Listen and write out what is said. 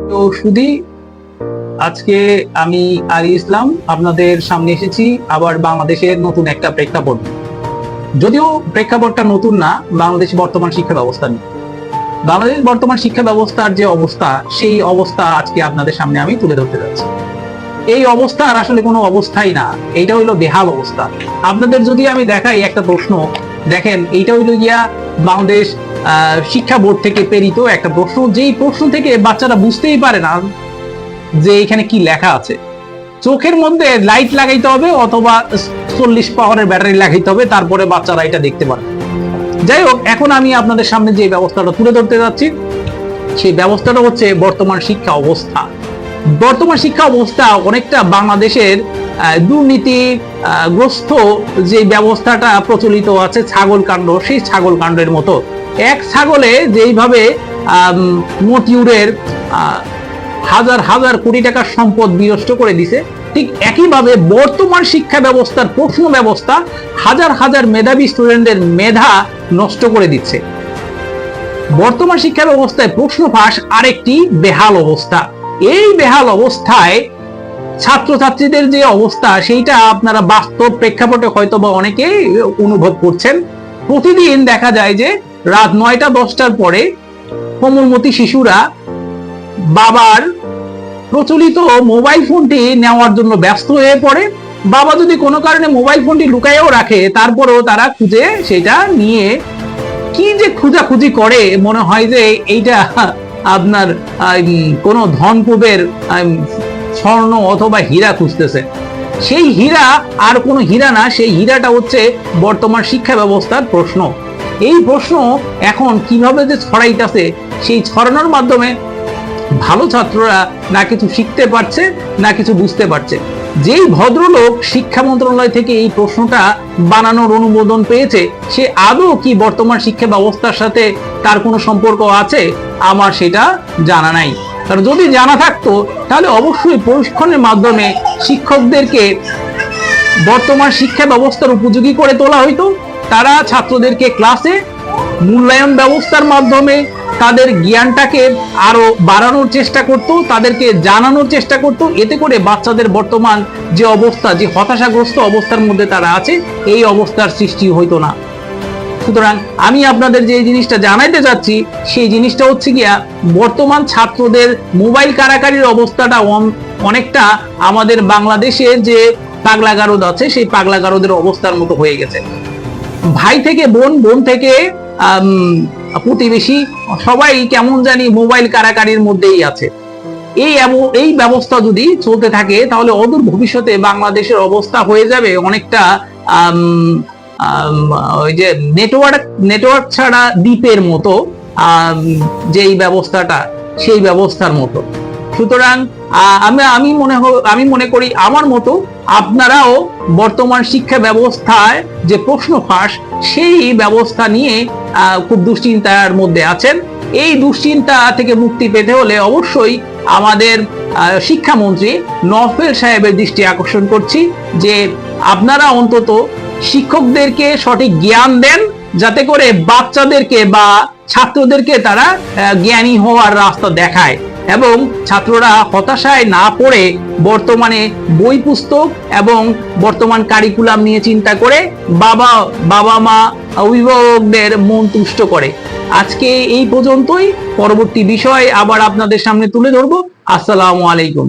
তো শুধু আজকে আমি আলী ইসলাম আপনাদের সামনে এসেছি আবার বাংলাদেশের নতুন একটা প্রেক্ষাপট। যদিও প্রেক্ষাপটটা নতুন না, বাংলাদেশ বর্তমান শিক্ষা ব্যবস্থা নিয়ে। বাংলাদেশ বর্তমান শিক্ষা ব্যবস্থার যে অবস্থা, সেই অবস্থা আজকে আপনাদের সামনে আমি তুলে ধরতে যাচ্ছি। এই অবস্থা আর আসলে কোনো অবস্থাই না, এইটা হইলো বেহাল অবস্থা। আপনাদের যদি আমি দেখাই একটা প্রশ্ন, দেখেন এইটা হইলো গিয়া বাংলাদেশ শিক্ষা বোর্ড থেকে প্রেরিত একটা প্রশ্ন, যেই প্রশ্ন থেকে বাচ্চারা বুঝতেই পারে না যে এখানে কি লেখা আছে। চোখের মধ্যে লাইট লাগাইতে হবে অথবা 40 পাওয়ারের ব্যাটারি লাগাইতে হবে, তারপরে বাচ্চারা এটা দেখতে পারে। যাই হোক, এখন আমি আপনাদের সামনে যে ব্যবস্থাটা তুলে ধরতে যাচ্ছি, সেই ব্যবস্থাটা হচ্ছে বর্তমান শিক্ষা অবস্থা। বর্তমান শিক্ষা অবস্থা অনেকটা বাংলাদেশের দুর্নীতি গ্রস্ত যে ব্যবস্থাটা প্রচলিত আছে ছাগল কাণ্ড, সেই ছাগল কাণ্ডের মতো। এক ছাগলে যেইভাবে মতিউরের হাজার হাজার কোটি টাকার সম্পদ বিনষ্ট করে দিছে, ঠিক একইভাবে বর্তমান শিক্ষা ব্যবস্থার প্রশ্ন ব্যবস্থা হাজার হাজার মেধাবী স্টুডেন্টদের মেধা নষ্ট করে দিচ্ছে। বর্তমান শিক্ষা ব্যবস্থায় প্রশ্ন ফাঁস আরেকটি বেহাল অবস্থা। এই বেহাল অবস্থায় ছাত্রছাত্রীদের যে অবস্থা, সেইটা আপনারা বাস্তব প্রেক্ষাপটে হয়তো বা অনেকে অনুভব করছেন। প্রতিদিন দেখা যায় যে রাত 9টা 10টার পরে কোমলমতি শিশুরা বাবার প্রচলিত মোবাইল ফোনটি নেওয়ার জন্য ব্যস্ত হয়ে পড়ে। বাবা যদি কোনো কারণে মোবাইল ফোনটি লুকাইও রাখে, তারপরেও তারা খুঁজে সেটা নিয়ে কি যে খুঁজাখুঁজি করে, মনে হয় যে এইটা আপনার কোনো ধনকুবের স্বর্ণ অথবা হীরা খুঁজতেছে। সেই হীরা আর কোনো হীরা না, সেই হীরাটা হচ্ছে বর্তমান শিক্ষা ব্যবস্থার প্রশ্ন। এই প্রশ্ন এখন কিভাবে যে ছড়াইতেছে, সেই ছড়ানোর মাধ্যমে ভালো ছাত্ররা না কিছু শিখতে পারছে, না কিছু বুঝতে পারছে। যেই ভদ্রলোক শিক্ষা মন্ত্রণালয় থেকে এই প্রশ্নটা বানানোর অনুমোদন পেয়েছে, সে আদৌ কি বর্তমান শিক্ষা ব্যবস্থার সাথে তার কোনো সম্পর্ক আছে, আমার সেটা জানা নাই। কারণ যদি জানা থাকতো, তাহলে অবশ্যই প্রশিক্ষণের মাধ্যমে শিক্ষকদেরকে বর্তমান শিক্ষা ব্যবস্থার উপযোগী করে তোলা হইতো। তারা ছাত্রদেরকে ক্লাসে মূল্যায়ন ব্যবস্থার মাধ্যমে তাদের জ্ঞানটাকে আরো বাড়ানোর চেষ্টা করত, তাদেরকে জানানোর চেষ্টা করত। এতে করে বাচ্চাদের বর্তমান যে অবস্থা, যে হতাশাগ্রস্ত অবস্থার মধ্যে তারা আছে, এই অবস্থার সৃষ্টি হইতো না। সুতরাং আমি আপনাদের যে জিনিসটা জানাইতে চাচ্ছি, সেই জিনিসটা হচ্ছে গিয়া বর্তমান ছাত্রদের মোবাইল কারাকারির অবস্থাটা অনেকটা আমাদের বাংলাদেশের যে পাগলা গারদ আছে, সেই পাগলা গারদের অবস্থার মতো হয়ে গেছে। ভাই থেকে বোন, বোন থেকে প্রতিবেশী, সবাই কেমন জানি মোবাইল কারাকারির মধ্যেই আছে। এই ব্যবস্থা যদি চলতে থাকে, তাহলে অদূর ভবিষ্যতে বাংলাদেশের অবস্থা হয়ে যাবে অনেকটা ওই যে নেটওয়ার্ক ছাড়া দ্বীপের মতো, যেই ব্যবস্থাটা, সেই ব্যবস্থার মতো। সুতরাং আমি মনে করি আমার মতো আপনারাও বর্তমান শিক্ষা ব্যবস্থায় যে প্রশ্ন ফাঁস, সেই ব্যবস্থা নিয়ে খুব দুশ্চিন্তার মধ্যে আছেন। এই দুশ্চিন্তা থেকে মুক্তি পেতে হলে অবশ্যই আমাদের শিক্ষামন্ত্রী নওফেল সাহেবের দৃষ্টি আকর্ষণ করছি যে আপনারা অন্তত শিক্ষকদেরকে সঠিক জ্ঞান দেন, যাতে করে বাচ্চাদেরকে বা ছাত্রদেরকে তারা জ্ঞানী হওয়ার রাস্তা দেখায় এবং ছাত্ররা হতাশায় না পড়ে বর্তমানে বই পুস্তক এবং বর্তমান কারিকুলাম নিয়ে চিন্তা করে বাবা মা অভিভাবকদের মন তুষ্ট করে। আজকে এই পর্যন্তই, পরবর্তী বিষয় আবার আপনাদের সামনে তুলে ধরবো। আসসালামু আলাইকুম।